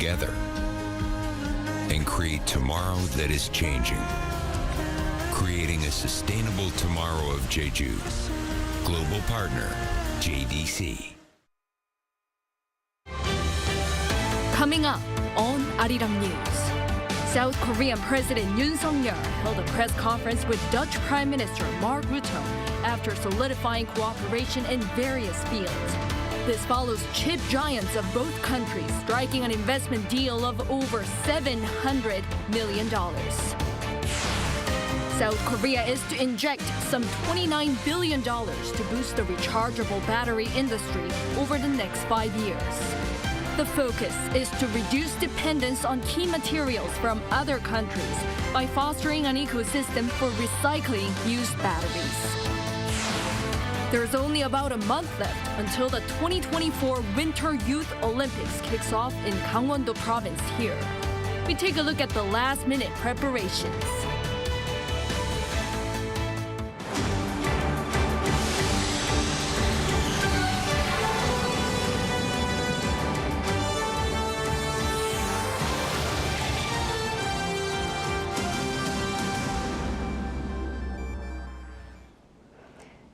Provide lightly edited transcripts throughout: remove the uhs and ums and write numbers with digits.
together and create tomorrow that is changing. Creating a sustainable tomorrow of Jeju. Global partner, JDC. Coming up on Arirang News. South Korean President Yoon Suk-yeol held a press conference with Dutch Prime Minister Mark Rutte after solidifying cooperation in various fields. This follows chip giants of both countries striking an investment deal of over $700 million. South Korea is to inject some $29 billion to boost the rechargeable battery industry over the next 5 years. The focus is to reduce dependence on key materials from other countries by fostering an ecosystem for recycling used batteries. There's only about a month left until the 2024 Winter Youth Olympics kicks off in Gangwon-do province here. We take a look at the last-minute preparations.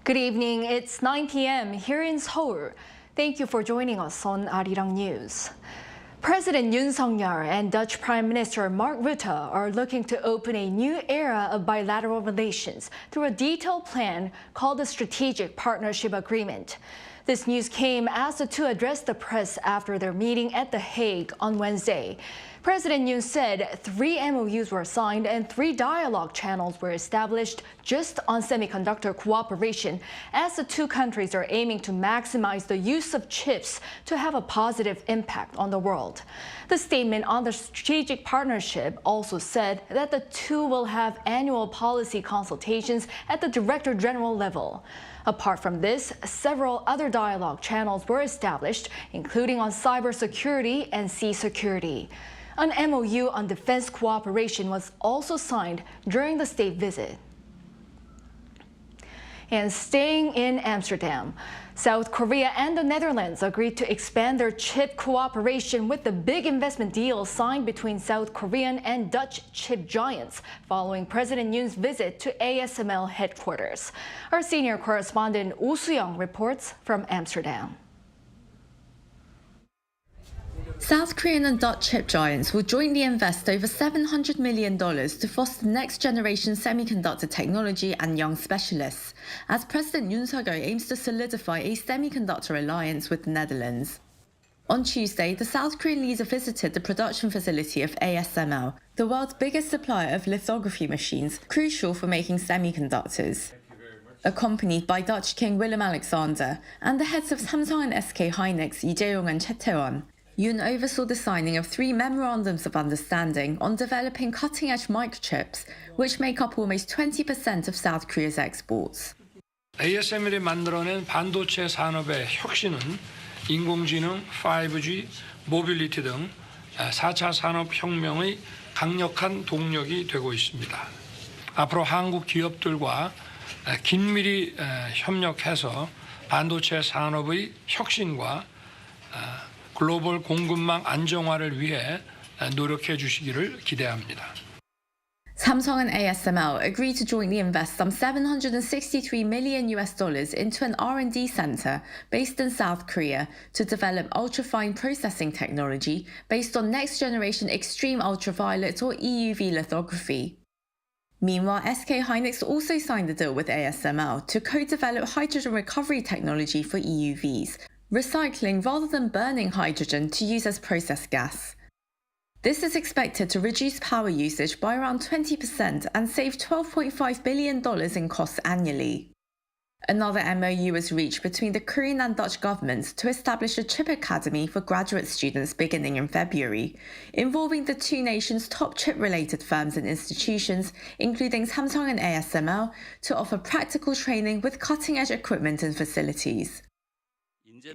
Good evening. It's 9 p.m. here in Seoul. Thank you for joining us on Arirang News. President Yoon Suk-yeol and Dutch Prime Minister Mark Rutte are looking to open a new era of bilateral relations through a detailed plan called the Strategic Partnership Agreement. This news came as the two addressed the press after their meeting at The Hague on Wednesday. President Yoon said 3 MOUs were signed and 3 dialogue channels were established just on semiconductor cooperation, as the two countries are aiming to maximize the use of chips to have a positive impact on the world. The statement on the strategic partnership also said that the two will have annual policy consultations at the Director General level. Apart from this, several other dialogue channels were established, including on cybersecurity and sea security. An MOU on defense cooperation was also signed during the state visit. And staying in Amsterdam, South Korea and the Netherlands agreed to expand their chip cooperation with the big investment deal signed between South Korean and Dutch chip giants following President Yoon's visit to ASML headquarters. Our senior correspondent Oh Soo-young reports from Amsterdam. South Korean and Dutch chip giants will jointly invest over $700 million to foster next-generation semiconductor technology and young specialists, as President Yoon Suk-yeol aims to solidify a semiconductor alliance with the Netherlands. On Tuesday, the South Korean leader visited the production facility of ASML, the world's biggest supplier of lithography machines, crucial for making semiconductors. Accompanied by Dutch King Willem-Alexander and the heads of Samsung and SK Hynix, Lee Jae-yong and Chae-tae-won, Yoon oversaw the signing of 3 memorandums of understanding on developing cutting-edge microchips, which make up almost 20% of South Korea's exports. ASML이 만들어낸 반도체 산업의 혁신은 인공지능, 5G, 모빌리티 등 4차 산업혁명의 강력한 동력이 되고 있습니다. 앞으로 한국 기업들과 긴밀히 협력해서 반도체 산업의 혁신과 글로벌 공급망 안정화를 위해 노력해 주시기를 기대합니다. Samsung and ASML agreed to jointly invest some $763 million into an R&D center based in South Korea to develop ultra-fine processing technology based on next-generation extreme ultraviolet or EUV lithography. Meanwhile, SK Hynix also signed a deal with ASML to co-develop hydrogen recovery technology for EUVs, recycling rather than burning hydrogen to use as process gas. This is expected to reduce power usage by around 20% and save $12.5 billion in costs annually. Another MOU was reached between the Korean and Dutch governments to establish a chip academy for graduate students beginning in February, involving the two nations' top chip-related firms and institutions, including Samsung and ASML, to offer practical training with cutting-edge equipment and facilities.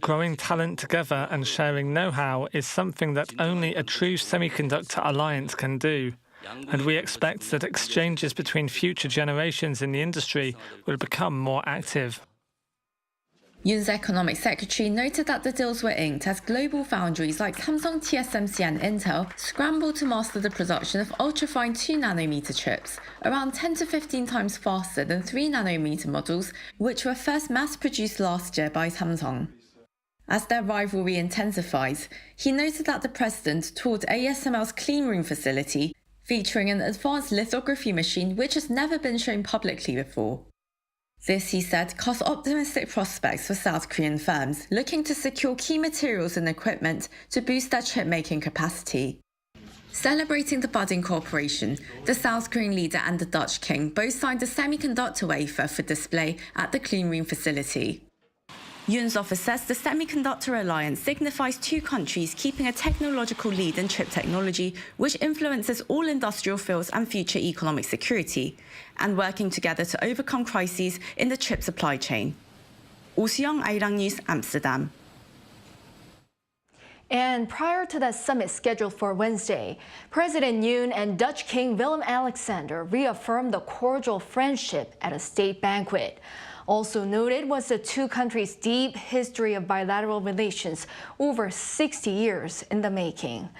Growing talent together and sharing know-how is something that only a true semiconductor alliance can do, and we expect that exchanges between future generations in the industry will become more active. Yoon's economic secretary noted that the deals were inked as global foundries like Samsung, TSMC and Intel scrambled to master the production of ultra-fine 2nm chips, around 10 to 15 times faster than 3nm models, which were first mass-produced last year by Samsung. As their rivalry intensifies, he noted that the president toured ASML's cleanroom facility, featuring an advanced lithography machine which has never been shown publicly before. This, he said, casts optimistic prospects for South Korean firms looking to secure key materials and equipment to boost their chip-making capacity. Celebrating the budding cooperation, the South Korean leader and the Dutch king both signed a semiconductor wafer for display at the cleanroom facility. Yoon's office says the semiconductor alliance signifies two countries keeping a technological lead in chip technology, which influences all industrial fields and future economic security, and working together to overcome crises in the chip supply chain. Oh Soo-young, Arirang News, Amsterdam. And prior to that summit scheduled for Wednesday, President Yoon and Dutch King Willem-Alexander reaffirmed the cordial friendship at a state banquet. Also noted was the two countries' deep history of bilateral relations, over 60 years in the making.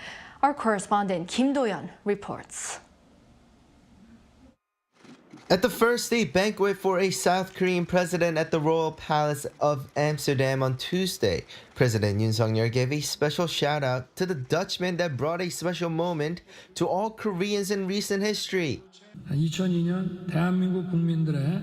Our correspondent Kim Gi-hyeon reports. At the first state banquet for a South Korean president at the Royal Palace of Amsterdam on Tuesday, President Yoon Suk-yeol gave a special shout-out to the Dutchman that brought a special moment to all Koreans in recent history. 2002년 대한민국 국민들의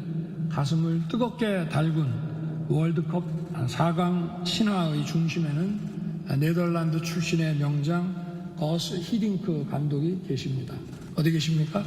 가슴을 뜨겁게 달군 월드컵 4강 신화의 중심에는 네덜란드 출신의 명장 거스 히딩크 감독이 계십니다. 어디 계십니까?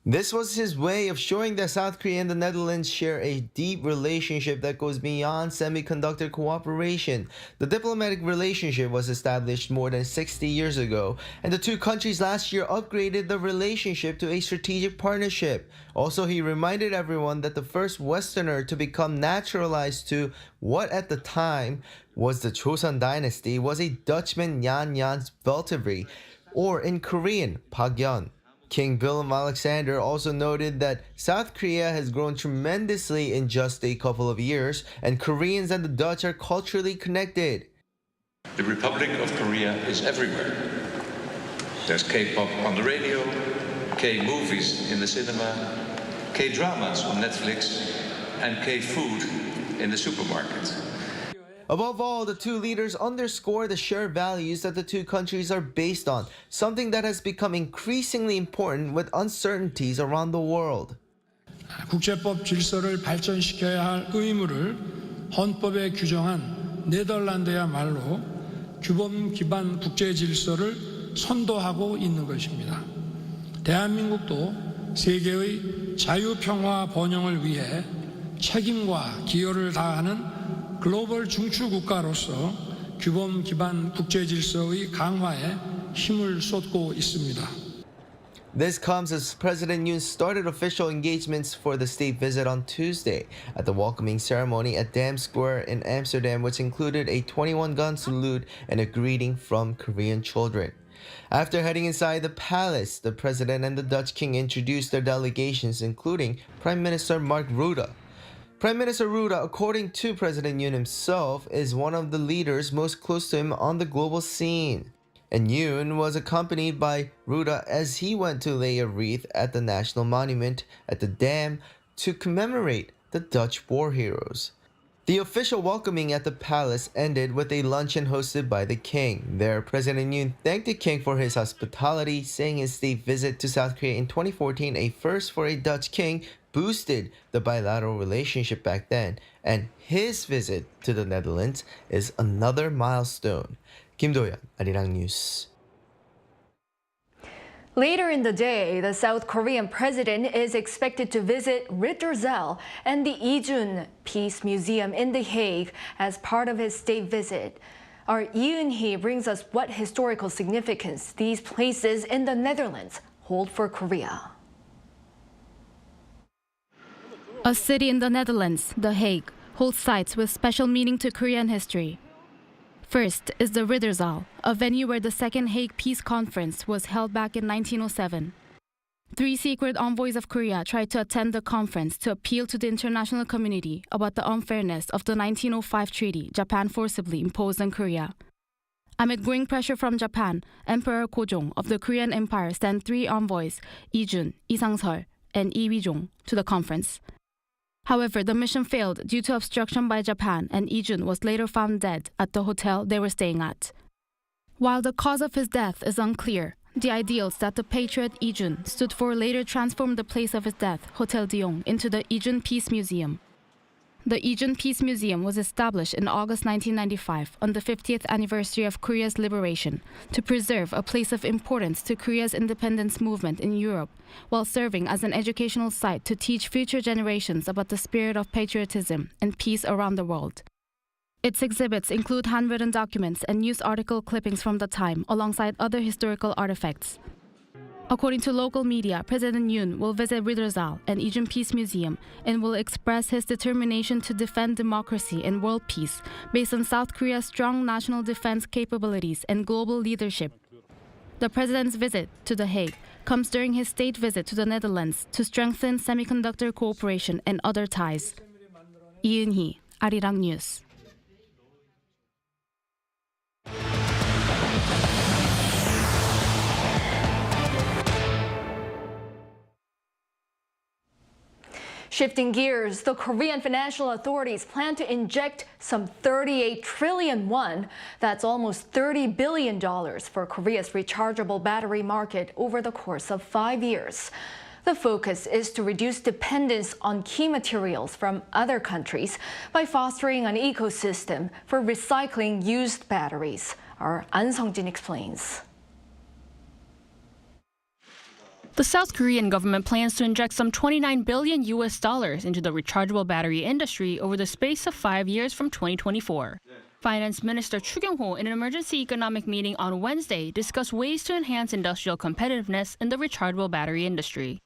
This was his way of showing that South Korea and the Netherlands share a deep relationship that goes beyond semiconductor cooperation. The diplomatic relationship was established more than 60 years ago, and the two countries last year upgraded the relationship to a strategic partnership. Also, he reminded everyone that the first Westerner to become naturalized to what at the time was the Joseon dynasty was a Dutchman, Jan Jans Veltevri, or in Korean, Park Yeon. King Willem-Alexander also noted that South Korea has grown tremendously in just a couple of years, and Koreans and the Dutch are culturally connected. The Republic of Korea is everywhere. There's K-pop on the radio, K-movies in the cinema, K-dramas on Netflix, and K-food in the supermarket. Above all, the two leaders underscore the shared values that the two countries are based on, something that has become increasingly important with uncertainties around the world. 국제법 질서를 발전시켜야 할 의무를 헌법에 규정한 네덜란드야말로 규범 기반 국제 질서를 선도하고 있는 것입니다. 대한민국도 세계의 자유, 평화, 번영을 위해 책임과 기여를 다하는 글로벌 중추 국가로서 규범 기반 국제 질서의 강화에 힘을 쏟고 있습니다. This comes as President Yoon started official engagements for the state visit on Tuesday at the welcoming ceremony at Dam Square in Amsterdam, which included a 21-gun salute and a greeting from Korean children. After heading inside the palace, the president and the Dutch king introduced their delegations, including Prime Minister Mark Rutte. Prime Minister Rutte, according to President Yoon himself, is one of the leaders most close to him on the global scene. And Yoon was accompanied by Rutte as he went to lay a wreath at the National Monument at the Dam to commemorate the Dutch war heroes. The official welcoming at the palace ended with a luncheon hosted by the king. There, President Yoon thanked the king for his hospitality, saying his state visit to South Korea in 2014, a first for a Dutch king, boosted the bilateral relationship back then, and his visit to the Netherlands is another milestone. Kim Gi-hyeon, Arirang News. Later in the day, the South Korean president is expected to visit Ridderzaal and the Ijun Peace Museum in The Hague as part of his state visit. Our Yoon-hee brings us what historical significance these places in the Netherlands hold for Korea. A city in the Netherlands, The Hague, holds sites with special meaning to Korean history. First is the Ridderzaal, a venue where the Second Hague Peace Conference was held back in 1907. 3 secret envoys of Korea tried to attend the conference to appeal to the international community about the unfairness of the 1905 treaty Japan forcibly imposed on Korea. Amid growing pressure from Japan, Emperor Gojong of the Korean Empire sent 3 envoys, Lee Jun, Lee Sang-seol, and Lee Wi-jong, to the conference. However, the mission failed due to obstruction by Japan, and Lee Jun was later found dead at the hotel they were staying at. While the cause of his death is unclear, the ideals that the patriot Lee Jun stood for later transformed the place of his death, Hotel Deong, into the Lee Jun Peace Museum. The Lee Jun Peace Museum was established in August 1995 on the 50th anniversary of Korea's liberation to preserve a place of importance to Korea's independence movement in Europe, while serving as an educational site to teach future generations about the spirit of patriotism and peace around the world. Its exhibits include handwritten documents and news article clippings from the time, alongside other historical artifacts. According to local media, President Yoon will visit Ridderzaal and Lee Jun Peace Museum and will express his determination to defend democracy and world peace based on South Korea's strong national defense capabilities and global leadership. The president's visit to The Hague comes during his state visit to the Netherlands to strengthen semiconductor cooperation and other ties. Lee Eun-hee, Arirang News. Shifting gears, the Korean financial authorities plan to inject some 38 trillion won, that's almost $30 billion, for Korea's rechargeable battery market over the course of 5 years. The focus is to reduce dependence on key materials from other countries by fostering an ecosystem for recycling used batteries. Our An Sung-jin explains. The South Korean government plans to inject some $29 billion into the rechargeable battery industry over the space of 5 years from 2024. Finance Minister Chu Kyung-ho, in an emergency economic meeting on Wednesday, discussed ways to enhance industrial competitiveness in the rechargeable battery industry.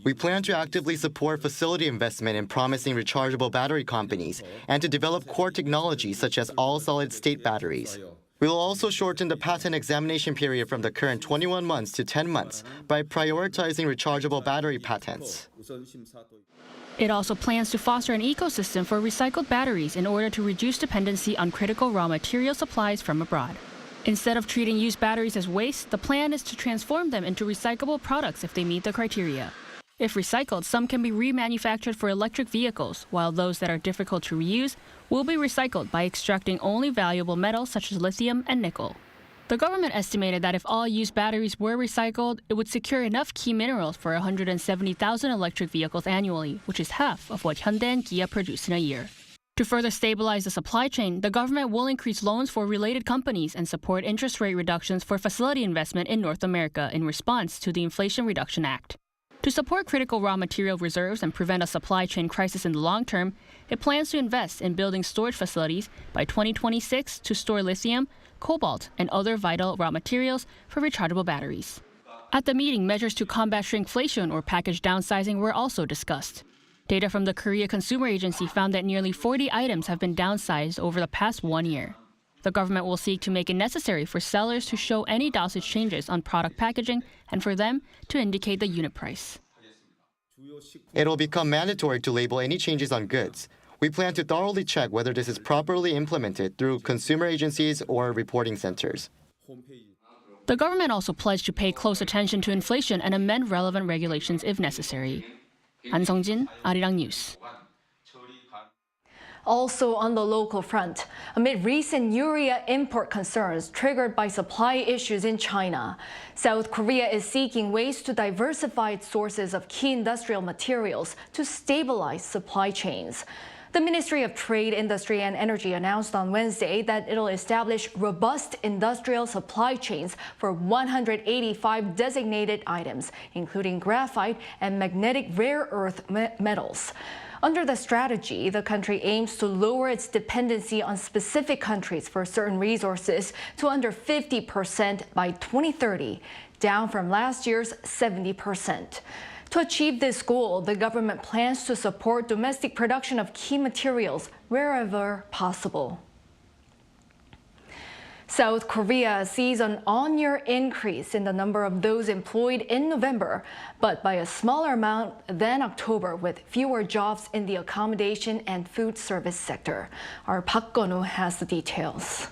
We plan to actively support facility investment in promising rechargeable battery companies and to develop core technologies such as all-solid-state batteries. We will also shorten the patent examination period from the current 21 months to 10 months by prioritizing rechargeable battery patents. It also plans to foster an ecosystem for recycled batteries in order to reduce dependency on critical raw material supplies from abroad. Instead of treating used batteries as waste, the plan is to transform them into recyclable products if they meet the criteria. If recycled, some can be remanufactured for electric vehicles, while those that are difficult to reuse will be recycled by extracting only valuable metals such as lithium and nickel. The government estimated that if all used batteries were recycled, it would secure enough key minerals for 170,000 electric vehicles annually, which is half of what Hyundai and Kia produce in a year. To further stabilize the supply chain, the government will increase loans for related companies and support interest rate reductions for facility investment in North America in response to the Inflation Reduction Act. To support critical raw material reserves and prevent a supply chain crisis in the long term, it plans to invest in building storage facilities by 2026 to store lithium, cobalt, and other vital raw materials for rechargeable batteries. At the meeting, measures to combat shrinkflation or package downsizing were also discussed. Data from the Korea Consumer Agency found that nearly 40 items have been downsized over the past 1 year. The government will seek to make it necessary for sellers to show any dosage changes on product packaging and for them to indicate the unit price. It will become mandatory to label any changes on goods. We plan to thoroughly check whether this is properly implemented through consumer agencies or reporting centers. The government also pledged to pay close attention to inflation and amend relevant regulations if necessary. An Sung-jin, Arirang News. Also on the local front, amid recent urea import concerns triggered by supply issues in China, South Korea is seeking ways to diversify its sources of key industrial materials to stabilize supply chains. The Ministry of Trade, Industry and Energy announced on Wednesday that it'll establish robust industrial supply chains for 185 designated items, including graphite and magnetic rare earth metals. Under the strategy, the country aims to lower its dependency on specific countries for certain resources to under 50% by 2030, down from last year's 70%. To achieve this goal, the government plans to support domestic production of key materials wherever possible. South Korea sees an on-year increase in the number of those employed in November, but by a smaller amount than October, with fewer jobs in the accommodation and food service sector. Our Park Gun-woo has the details.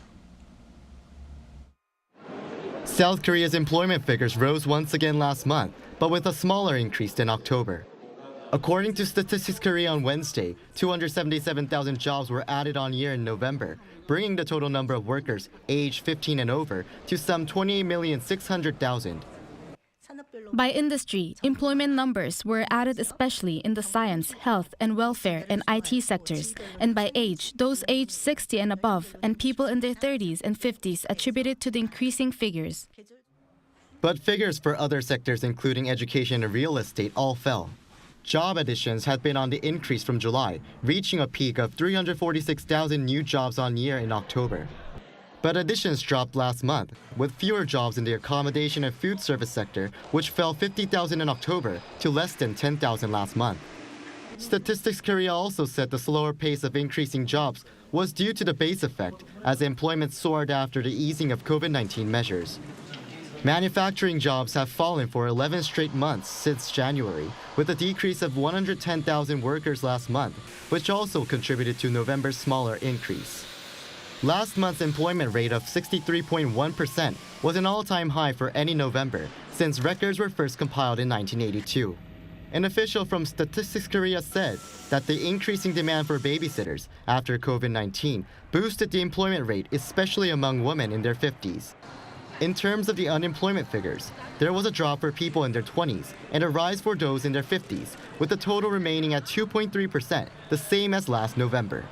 South Korea's employment figures rose once again last month, but with a smaller increase than October. According to Statistics Korea on Wednesday, 277,000 jobs were added on year in November, bringing the total number of workers aged 15 and over to some 28,600,000. By industry, employment numbers were added especially in the science, health, and welfare and IT sectors. And by age, those aged 60 and above and people in their 30s and 50s attributed to the increasing figures. But figures for other sectors, including education and real estate, all fell. Job additions had been on the increase from July, reaching a peak of 346,000 new jobs on year in October. But additions dropped last month, with fewer jobs in the accommodation and food service sector, which fell 50,000 in October to less than 10,000 last month. Statistics Korea also said the slower pace of increasing jobs was due to the base effect, as employment soared after the easing of COVID-19 measures. Manufacturing jobs have fallen for 11 straight months since January, with a decrease of 110,000 workers last month, which also contributed to November's smaller increase. Last month's employment rate of 63.1% was an all-time high for any November, since records were first compiled in 1982. An official from Statistics Korea said that the increasing demand for babysitters after COVID-19 boosted the employment rate, especially among women in their 50s. In terms of the unemployment figures, there was a drop for people in their 20s and a rise for those in their 50s, with the total remaining at 2.3%, the same as last November.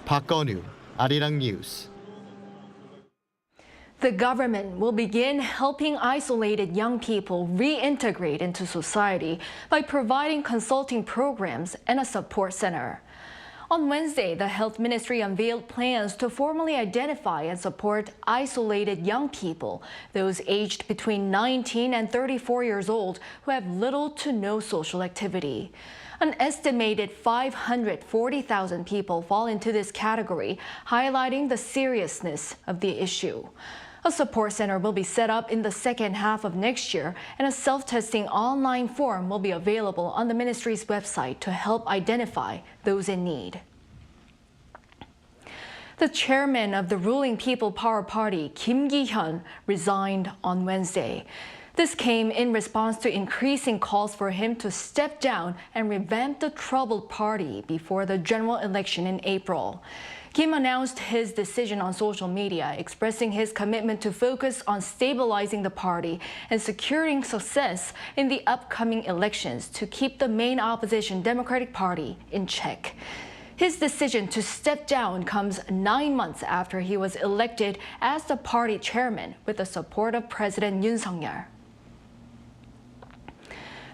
Park Gun-woo, Arirang News. The government will begin helping isolated young people reintegrate into society by providing consulting programs and a support center. On Wednesday, the Health Ministry unveiled plans to formally identify and support isolated young people, those aged between 19 and 34 years old who have little to no social activity. An estimated 540,000 people fall into this category, highlighting the seriousness of the issue. A support center will be set up in the second half of next year, and a self-testing online form will be available on the ministry's website to help identify those in need. The chairman of the ruling People Power Party, Kim Gi-hyeon, resigned on Wednesday. This came in response to increasing calls for him to step down and revamp the troubled party before the general election in April. Kim announced his decision on social media, expressing his commitment to focus on stabilizing the party and securing success in the upcoming elections to keep the main opposition Democratic Party in check. His decision to step down comes 9 months after he was elected as the party chairman with the support of President Yoon Suk-yeol.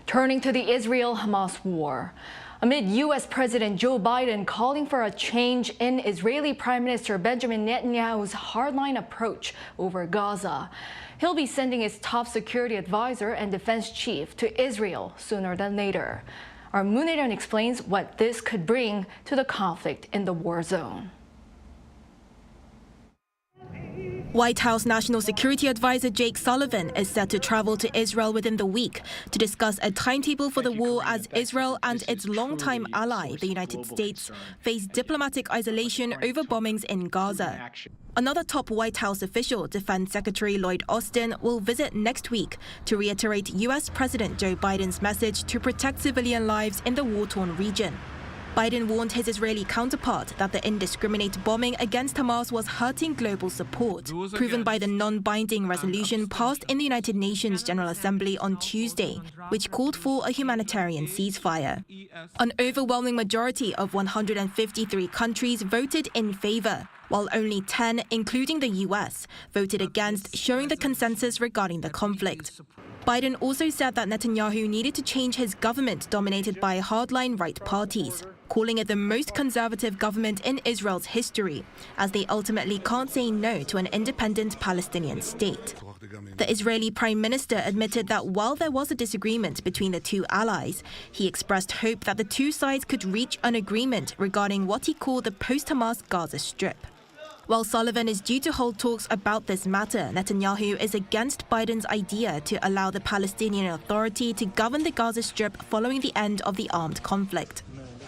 Turning to the Israel-Hamas war. Amid U.S. President Joe Biden calling for a change in Israeli Prime Minister Benjamin Netanyahu's hardline approach over Gaza, he'll be sending his top security advisor and defense chief to Israel sooner than later. Our Moon Hye-ryun explains what this could bring to the conflict in the war zone. White House National Security Advisor Jake Sullivan is set to travel to Israel within the week to discuss a timetable for the war as Israel and its longtime ally, the United States, face diplomatic isolation over bombings in Gaza. Another top White House official, Defense Secretary Lloyd Austin, will visit next week to reiterate U.S. President Joe Biden's message to protect civilian lives in the war-torn region. Biden warned his Israeli counterpart that the indiscriminate bombing against Hamas was hurting global support, proven by the non-binding resolution passed in the United Nations General Assembly on Tuesday, which called for a humanitarian ceasefire. An overwhelming majority of 153 countries voted in favor, while only 10, including the US, voted against, showing the consensus regarding the conflict. Biden also said that Netanyahu needed to change his government dominated by hardline right parties, calling it the most conservative government in Israel's history, as they ultimately can't say no to an independent Palestinian state. The Israeli Prime Minister admitted that while there was a disagreement between the two allies, he expressed hope that the two sides could reach an agreement regarding what he called the post-Hamas Gaza Strip. While Sullivan is due to hold talks about this matter, Netanyahu is against Biden's idea to allow the Palestinian Authority to govern the Gaza Strip following the end of the armed conflict.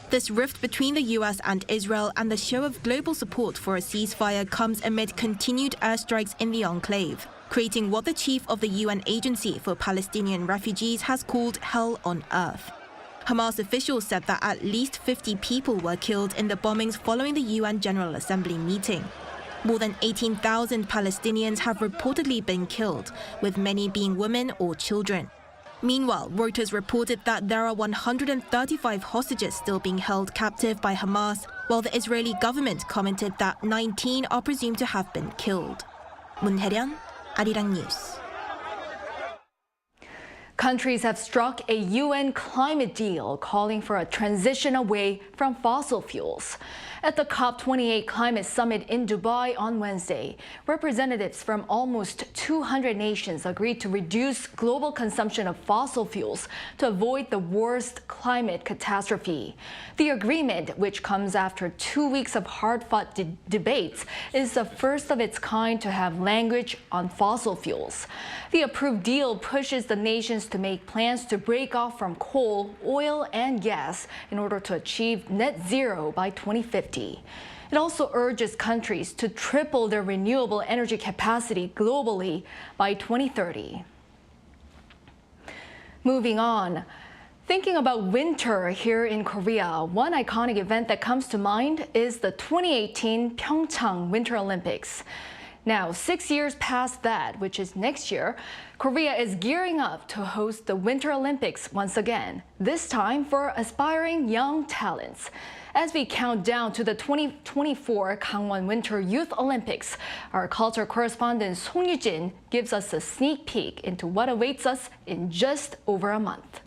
This rift between the US and Israel and the show of global support for a ceasefire comes amid continued airstrikes in the enclave, creating what the chief of the UN Agency for Palestinian Refugees has called hell on earth. Hamas officials said that at least 50 people were killed in the bombings following the UN General Assembly meeting. More than 18,000 Palestinians have reportedly been killed, with many being women or children. Meanwhile, Reuters reported that there are 135 hostages still being held captive by Hamas, while the Israeli government commented that 19 are presumed to have been killed. 문혜련, Arirang News. Countries have struck a UN climate deal calling for a transition away from fossil fuels. At the COP28 climate summit in Dubai on Wednesday, representatives from almost 200 nations agreed to reduce global consumption of fossil fuels to avoid the worst climate catastrophe. The agreement, which comes after 2 weeks of hard-fought debates, is the first of its kind to have language on fossil fuels. The approved deal pushes the nations to make plans to break off from coal, oil, and gas in order to achieve net zero by 2050. It also urges countries to triple their renewable energy capacity globally by 2030. Moving on. Thinking about winter here in Korea, one iconic event that comes to mind is the 2018 Pyeongchang Winter Olympics. Now, 6 years past that, which is next year, Korea is gearing up to host the Winter Olympics once again, this time for aspiring young talents. As we count down to the 2024 Gangwon Winter Youth Olympics, our culture correspondent Song Yu-jin gives us a sneak peek into what awaits us in just over a month.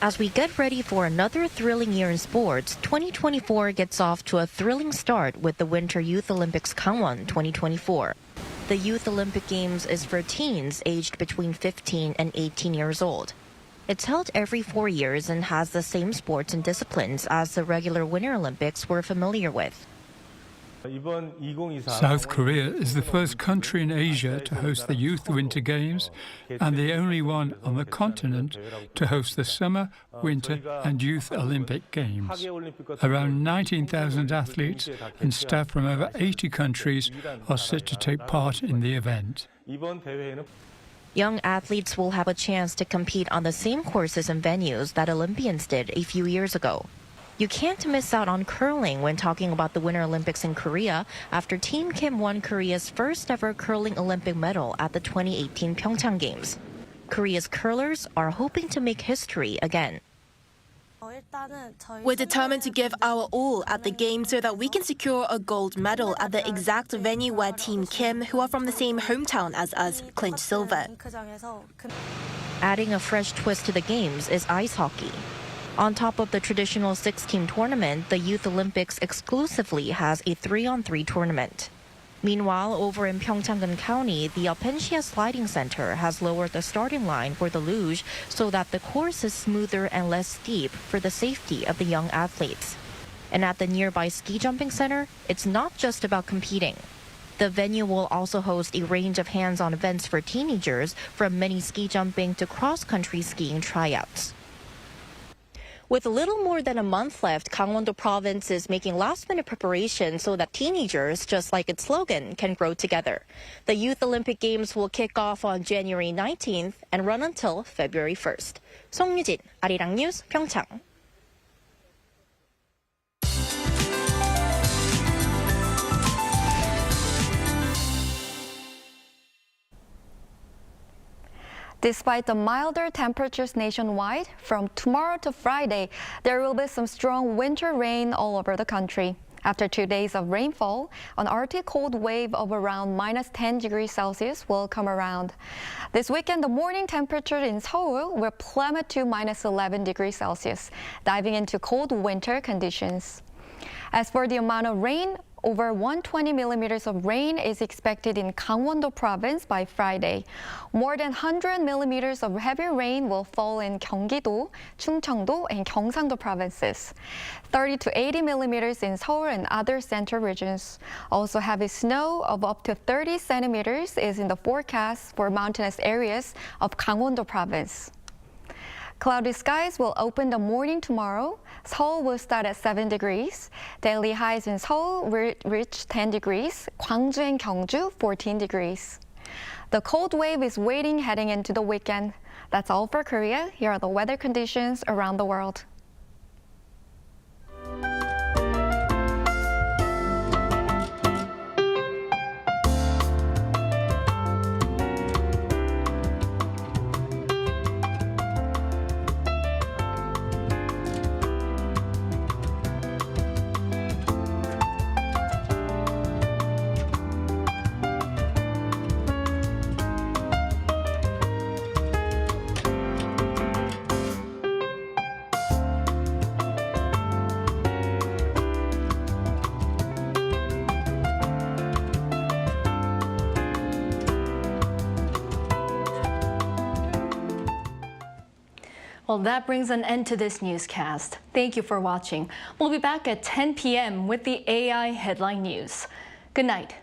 As we get ready for another thrilling year in sports, 2024 gets off to a thrilling start with the Winter Youth Olympics Gangwon 2024. The Youth Olympic Games is for teens aged between 15 and 18 years old. It's held every 4 years and has the same sports and disciplines as the regular Winter Olympics we're familiar with. South Korea is the first country in Asia to host the Youth Winter Games and the only one on the continent to host the Summer, Winter and Youth Olympic Games. Around 19,000 athletes and staff from over 80 countries are set to take part in the event. Young athletes will have a chance to compete on the same courses and venues that Olympians did a few years ago. You can't miss out on curling when talking about the Winter Olympics in Korea after Team Kim won Korea's first ever curling Olympic medal at the 2018 Pyeongchang Games. Korea's curlers are hoping to make history again. We're determined to give our all at the game so that we can secure a gold medal at the exact venue where Team Kim, who are from the same hometown as us, clinched silver. Adding a fresh twist to the games is ice hockey. On top of the traditional 6-team tournament, the Youth Olympics exclusively has a 3-on-3 tournament. Meanwhile, over in Pyeongchang County, the Alpensia Sliding Center has lowered the starting line for the luge so that the course is smoother and less steep for the safety of the young athletes. And at the nearby ski jumping center, it's not just about competing. The venue will also host a range of hands-on events for teenagers, from mini ski jumping to cross-country skiing tryouts. With little more than a month left, Gangwon-do province is making last-minute preparations so that teenagers, just like its slogan, can grow together. The Youth Olympic Games will kick off on January 19th and run until February 1st. Song Yu-jin, Arirang News, Pyeongchang. Despite the milder temperatures nationwide, from tomorrow to Friday, there will be some strong winter rain all over the country. After 2 days of rainfall, an Arctic cold wave of around -10 degrees Celsius will come around. This weekend, the morning temperature in Seoul will plummet to -11 degrees Celsius, diving into cold winter conditions. As for the amount of rain, Over 120 millimeters of rain is expected in Gangwon-do province by Friday. More than 100 millimeters of heavy rain will fall in Gyeonggi-do, Chungcheong-do, and Gyeongsang-do provinces. 30 to 80 millimeters in Seoul and other central regions. Also, heavy snow of up to 30 centimeters is in the forecast for mountainous areas of Gangwon-do province. Cloudy skies will open the morning tomorrow. Seoul will start at 7 degrees. Daily highs in Seoul will reach 10 degrees. Gwangju and Gyeongju, 14 degrees. The cold wave is waiting heading into the weekend. That's all for Korea. Here are the weather conditions around the world. Well, that brings an end to this newscast. Thank you for watching. We'll be back at 10 p.m. with the AI headline news. Good night.